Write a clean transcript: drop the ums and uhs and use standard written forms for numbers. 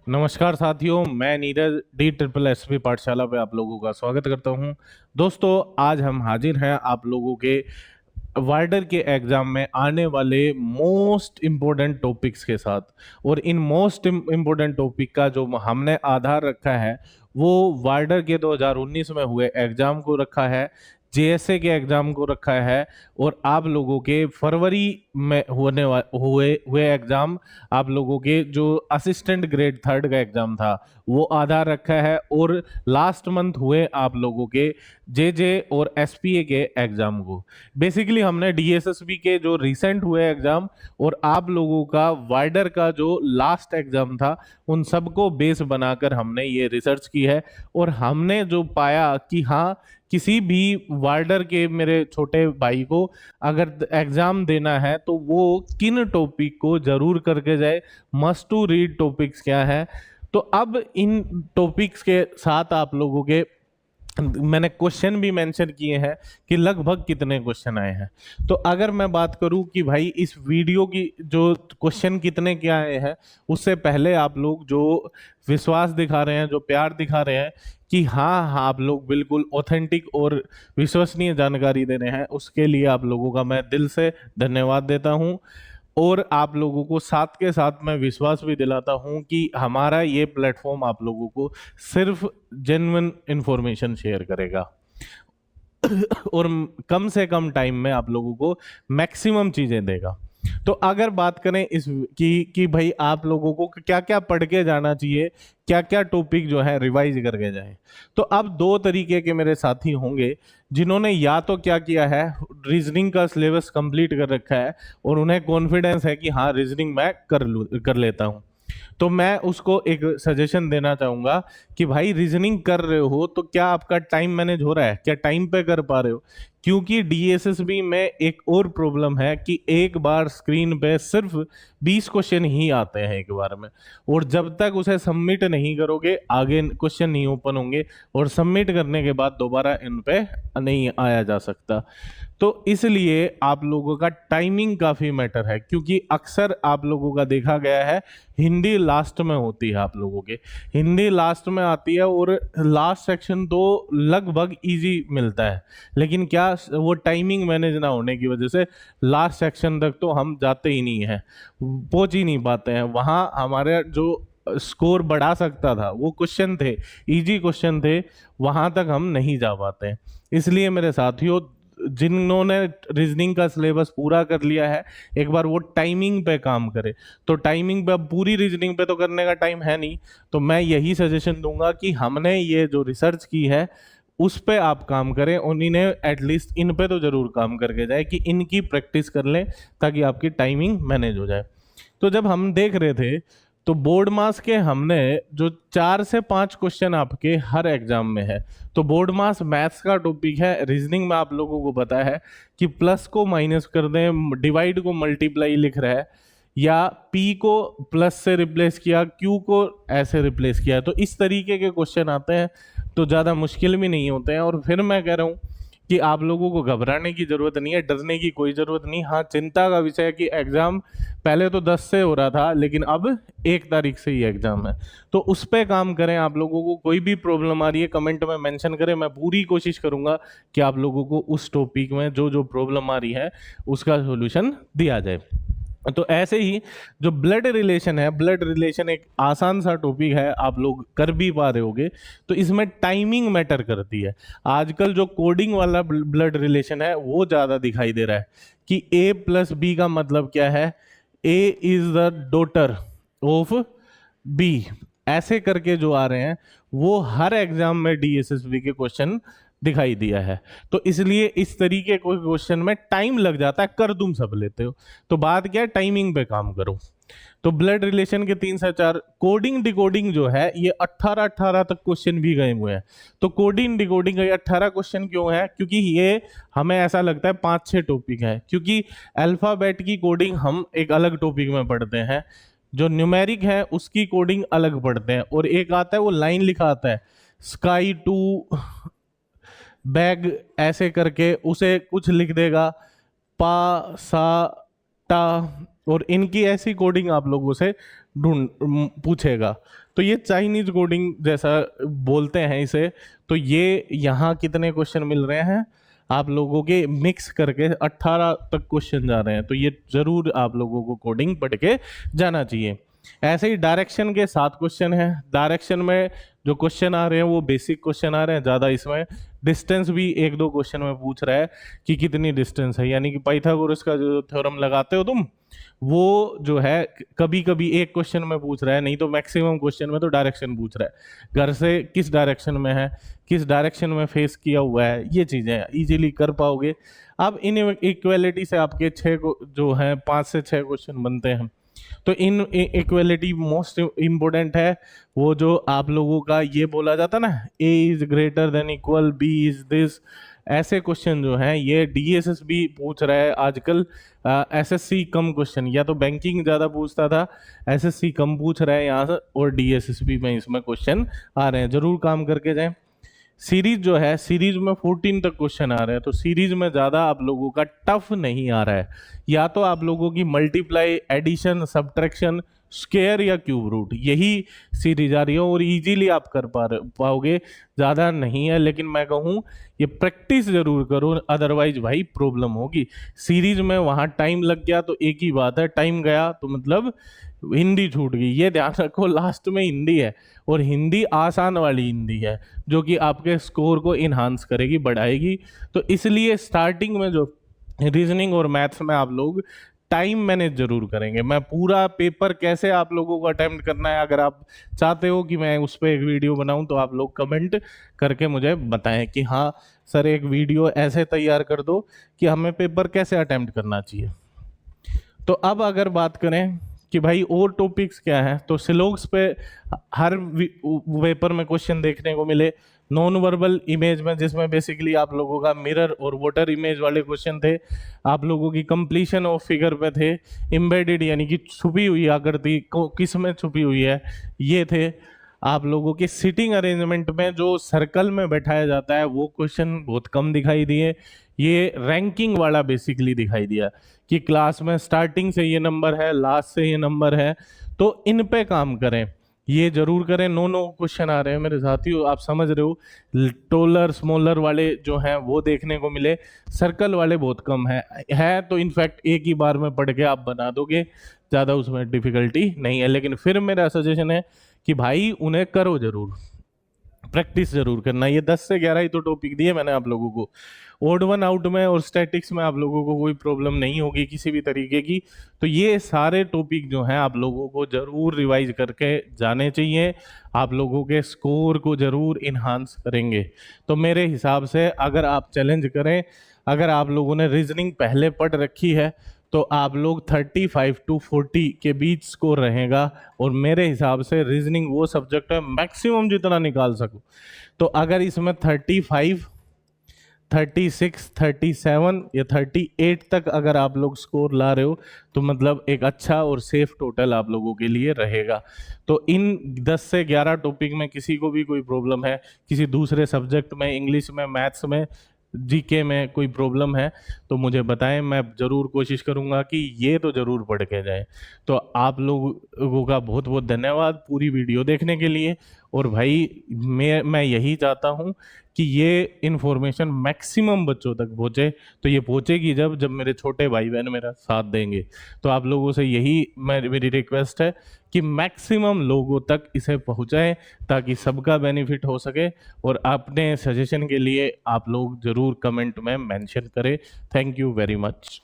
नमस्कार साथियों, मैं Neeraj D triple S P पाठशाला पे आप लोगों का स्वागत करता हूं। दोस्तों, आज हम हाजिर हैं आप लोगों के वार्डर के एग्जाम में आने वाले मोस्ट इम्पोर्टेंट टॉपिक्स के साथ। और इन मोस्ट इम्पोर्टेंट टॉपिक का जो हमने आधार रखा है वो वार्डर के 2019 में हुए एग्जाम को रखा है, जेएसए के एग्जाम को रखा है, और आप लोगों के फरवरी में हुए हुए एग्जाम, आप लोगों के जो असिस्टेंट ग्रेड थर्ड का एग्जाम था वो आधार रखा है, और लास्ट मंथ हुए आप लोगों के जेजे और एसपीए के एग्जाम को। बेसिकली हमने डीएसएसबी के जो रिसेंट हुए एग्जाम और आप लोगों का वाइडर का जो लास्ट एग्जाम था उन सबको बेस बनाकर हमने ये रिसर्च की है। और हमने जो पाया कि हाँ, किसी भी वार्डर के मेरे छोटे भाई को अगर एग्जाम देना है तो वो किन टॉपिक को जरूर करके जाए, मस्ट टू रीड टॉपिक्स क्या है। तो अब इन टॉपिक्स के साथ आप लोगों के मैंने क्वेश्चन भी मेंशन किए हैं कि लगभग कितने क्वेश्चन आए हैं। तो अगर मैं बात करूं कि भाई इस वीडियो की जो क्वेश्चन कितने क्या आए हैं, उससे पहले आप लोग जो विश्वास दिखा रहे हैं, जो प्यार दिखा रहे हैं कि हाँ हाँ आप लोग बिल्कुल ऑथेंटिक और विश्वसनीय जानकारी दे रहे हैं, उसके लिए आप लोगों का मैं दिल से धन्यवाद देता हूं। और आप लोगों को साथ के साथ मैं विश्वास भी दिलाता हूं कि हमारा ये प्लेटफॉर्म आप लोगों को सिर्फ जेन्युइन इंफॉर्मेशन शेयर करेगा और कम से कम टाइम में आप लोगों को मैक्सिमम चीजें देगा। तो अगर बात करें इस कि भाई आप लोगों को क्या क्या पढ़ के जाना चाहिए, क्या क्या टॉपिक जो है रिवाइज करके जाएं, तो अब दो तरीके के मेरे साथी होंगे जिन्होंने या तो क्या किया है, रीजनिंग का सिलेबस कंप्लीट कर रखा है और उन्हें कॉन्फिडेंस है कि हाँ रीजनिंग मैं कर लेता हूँ। तो मैं उसको एक सजेशन देना चाहूंगा कि भाई रीजनिंग कर रहे हो तो क्या आपका टाइम मैनेज हो रहा है, क्या टाइम पे कर पा रहे हो? क्योंकि डीएसएसबी में एक और प्रॉब्लम है कि एक बार स्क्रीन पे सिर्फ 20 क्वेश्चन ही आते हैं एक बार में, और जब तक उसे सबमिट नहीं करोगे आगे क्वेश्चन नहीं ओपन होंगे, और सबमिट करने के बाद दोबारा इन पे नहीं आया जा सकता। तो इसलिए आप लोगों का टाइमिंग काफ़ी मैटर है, क्योंकि अक्सर आप लोगों का देखा गया है हिंदी लास्ट में होती है, आप लोगों के हिंदी लास्ट में आती है, और लास्ट सेक्शन तो लगभग इजी मिलता है, लेकिन क्या वो टाइमिंग मैनेज ना होने की वजह से लास्ट सेक्शन तक तो हम जाते ही नहीं हैं, पहुंच ही नहीं पाते हैं। वहाँ हमारे जो स्कोर बढ़ा सकता था वो क्वेश्चन थे, इजी क्वेश्चन थे, वहां तक हम नहीं जा पाते हैं। इसलिए मेरे साथियों, जिन्होंने रीजनिंग का सिलेबस पूरा कर लिया है, एक बार वो टाइमिंग पे काम करे। तो टाइमिंग पे, अब पूरी रीजनिंग पे तो करने का टाइम है नहीं, तो मैं यही सजेशन दूंगा कि हमने ये जो रिसर्च की है उस पे आप काम करें, और इन्हें एटलीस्ट इन पे तो जरूर काम करके जाए कि इनकी प्रैक्टिस कर लें ताकि आपकी टाइमिंग मैनेज हो जाए। तो जब हम देख रहे थे तो बोर्ड मास के हमने जो 4 से 5 क्वेश्चन आपके हर एग्जाम में है, तो बोर्ड मास मैथ्स का टॉपिक है। रीजनिंग में आप लोगों को पता है कि प्लस को माइनस कर दें, डिवाइड को मल्टीप्लाई लिख रहा है, या पी को प्लस से रिप्लेस किया, क्यू को ऐसे रिप्लेस किया, तो इस तरीके के क्वेश्चन आते हैं, तो ज़्यादा मुश्किल भी नहीं होते हैं। और फिर मैं कह रहा हूँ कि आप लोगों को घबराने की जरूरत नहीं है, डरने की कोई जरूरत नहीं। हाँ, चिंता का विषय है कि एग्जाम पहले तो 10 से हो रहा था, लेकिन अब 1 तारीख से ही एग्जाम है, तो उस पर काम करें। आप लोगों को कोई भी प्रॉब्लम आ रही है कमेंट में मेंशन करें, मैं पूरी कोशिश करूंगा कि आप लोगों को उस टॉपिक में जो जो प्रॉब्लम आ रही है उसका सोल्यूशन दिया जाए। तो ऐसे ही जो ब्लड रिलेशन है, ब्लड रिलेशन एक आसान सा टॉपिक है, आप लोग कर भी पा रहे होगे, तो इसमें टाइमिंग मैटर करती है। आजकल जो कोडिंग वाला ब्लड रिलेशन है वो ज़्यादा दिखाई दे रहा है कि ए प्लस बी का मतलब क्या है, A is the daughter of B, ऐसे करके जो आ रहे हैं वो हर एग्जाम में डीएसएसबी के क्वेश्चन दिखाई दिया है। तो इसलिए इस तरीके के क्वेश्चन में टाइम लग जाता है, कर तुम सब लेते हो, तो बात क्या है, टाइमिंग पे काम करो। तो ब्लड रिलेशन के 3 से 4 कोडिंग डिकोडिंग जो है ये 18 तक क्वेश्चन भी गए हुए हैं। तो कोडिंग डिकोडिंग का 18 क्वेश्चन क्यों है? क्योंकि ये हमें ऐसा लगता है 5-6 टॉपिक है, क्योंकि अल्फाबेट की कोडिंग हम एक अलग टॉपिक में पढ़ते हैं, जो न्यूमेरिक है उसकी कोडिंग अलग पढ़ते हैं, और एक आता है वो लाइन लिखा आता है स्काई टू बैग, ऐसे करके उसे कुछ लिख देगा पा सा टा, और इनकी ऐसी कोडिंग आप लोगों से पूछेगा। तो ये चाइनीज कोडिंग जैसा बोलते हैं इसे। तो ये यहाँ कितने क्वेश्चन मिल रहे हैं आप लोगों के, मिक्स करके 18 तक क्वेश्चन जा रहे हैं। तो ये जरूर आप लोगों को कोडिंग पढ़ के जाना चाहिए। ऐसे ही डायरेक्शन के 7 क्वेश्चन हैं। डायरेक्शन में जो क्वेश्चन आ रहे हैं वो बेसिक क्वेश्चन आ रहे हैं ज़्यादा। इसमें डिस्टेंस भी 1-2 क्वेश्चन में पूछ रहा है कि कितनी डिस्टेंस है, यानी कि पाइथागोरस का जो थ्योरम लगाते हो तुम, वो जो है कभी कभी एक क्वेश्चन में पूछ रहा है, नहीं तो मैक्सिमम क्वेश्चन में तो डायरेक्शन पूछ रहा है। घर से किस डायरेक्शन में है, किस डायरेक्शन में फेस किया हुआ है, ये चीज़ें इजीली कर पाओगे। अब इन इक्वेलिटी से आपके 6 जो है 5 से 6 क्वेश्चन बनते हैं। तो इन इक्वेलिटी मोस्ट इम्पोर्टेंट है। वो जो आप लोगों का ये बोला जाता ना, A is greater than equal B is this, ऐसे क्वेश्चन जो हैं ये डीएसएस भी पूछ रहा है आजकल। एसएससी कम क्वेश्चन, या तो बैंकिंग ज़्यादा पूछता था, एसएससी कम पूछ रहा है यहाँ से, और डीएसएस में इसमें क्वेश्चन आ रहे हैं। जरूर काम करके जाएं। सीरीज जो है, सीरीज में 14 तक क्वेश्चन आ रहे हैं। तो सीरीज में ज़्यादा आप लोगों का टफ नहीं आ रहा है। या तो आप लोगों की मल्टीप्लाई, एडिशन, सब्ट्रैक्शन, स्क्वायर या क्यूब रूट, यही सीरीज आ रही है और इजीली आप कर पाओगे, ज़्यादा नहीं है। लेकिन मैं कहूँ ये प्रैक्टिस जरूर करो, अदरवाइज भाई प्रॉब्लम होगी। सीरीज में वहाँ टाइम लग गया तो एक ही बात है, टाइम गया तो मतलब हिंदी छूट गई। ये ध्यान रखो, लास्ट में हिंदी है और हिंदी आसान वाली हिंदी है जो कि आपके स्कोर को इन्हांस करेगी, बढ़ाएगी। तो इसलिए स्टार्टिंग में जो रीजनिंग और मैथ्स में आप लोग टाइम मैनेज जरूर करेंगे। मैं पूरा पेपर कैसे आप लोगों को अटेम्प्ट करना है, अगर आप चाहते हो कि मैं उस पर एक वीडियो बनाऊं तो आप लोग कमेंट करके मुझे बताएं कि हाँ सर एक वीडियो ऐसे तैयार कर दो कि हमें पेपर कैसे अटेम्प्ट करना चाहिए। तो अब अगर बात करें कि भाई और टॉपिक्स क्या हैं, तो सिलोग्स पे हर पेपर में क्वेश्चन देखने को मिले। नॉन वर्बल इमेज में, जिसमें बेसिकली आप लोगों का मिरर और वाटर इमेज वाले क्वेश्चन थे, आप लोगों की कंप्लीशन ऑफ फिगर पे थे। एम्बेडेड यानी कि छुपी हुई आकृति किस में छुपी हुई है, ये थे। आप लोगों के सिटिंग अरेंजमेंट में जो सर्कल में बैठाया जाता है वो क्वेश्चन बहुत कम दिखाई दिए। ये रैंकिंग वाला बेसिकली दिखाई दिया कि क्लास में स्टार्टिंग से ये नंबर है, लास्ट से ये नंबर है। तो इन पे काम करें, ये जरूर करें। नो क्वेश्चन आ रहे हैं मेरे साथियों, आप समझ रहे हो। टोलर स्मॉलर वाले जो हैं वो देखने को मिले, सर्कल वाले बहुत कम है तो इनफैक्ट एक ही बार में पढ़ के आप बना दोगे, ज़्यादा उसमें डिफिकल्टी नहीं है। लेकिन फिर मेरा सजेशन है कि भाई उन्हें करो जरूर, प्रैक्टिस जरूर करना। ये 10 से 11 ही तो टॉपिक दिए मैंने आप लोगों को। ओड वन आउट में और स्टैटिक्स में आप लोगों को कोई प्रॉब्लम नहीं होगी किसी भी तरीके की। तो ये सारे टॉपिक जो हैं आप लोगों को जरूर रिवाइज करके जाने चाहिए, आप लोगों के स्कोर को जरूर इन्हांस करेंगे। तो मेरे हिसाब से अगर आप चैलेंज करें, अगर आप लोगों ने रीजनिंग पहले पढ़ रखी है तो आप लोग 35 to 40 के बीच स्कोर रहेगा। और मेरे हिसाब से रीजनिंग वो सब्जेक्ट है मैक्सिमम जितना निकाल सको। तो अगर इसमें 35, 36, 37 या 38 तक अगर आप लोग स्कोर ला रहे हो तो मतलब एक अच्छा और सेफ टोटल आप लोगों के लिए रहेगा। तो इन 10 से 11 टॉपिक में किसी को भी कोई प्रॉब्लम है, किसी दूसरे सब्जेक्ट में, इंग्लिश में, मैथ्स में, जीके में कोई प्रॉब्लम है तो मुझे बताएं, मैं ज़रूर कोशिश करूंगा कि ये तो ज़रूर पढ़ के जाए। तो आप लोगों का बहुत बहुत धन्यवाद पूरी वीडियो देखने के लिए। और भाई मैं यही चाहता हूं कि ये इन्फॉर्मेशन मैक्सिमम बच्चों तक पहुंचे। तो ये पहुंचेगी जब मेरे छोटे भाई बहन मेरा साथ देंगे। तो आप लोगों से यही मेरी रिक्वेस्ट है कि मैक्सिमम लोगों तक इसे पहुंचाएं ताकि सबका बेनिफिट हो सके। और अपने सजेशन के लिए आप लोग ज़रूर कमेंट में मेंशन करें। Thank you very much.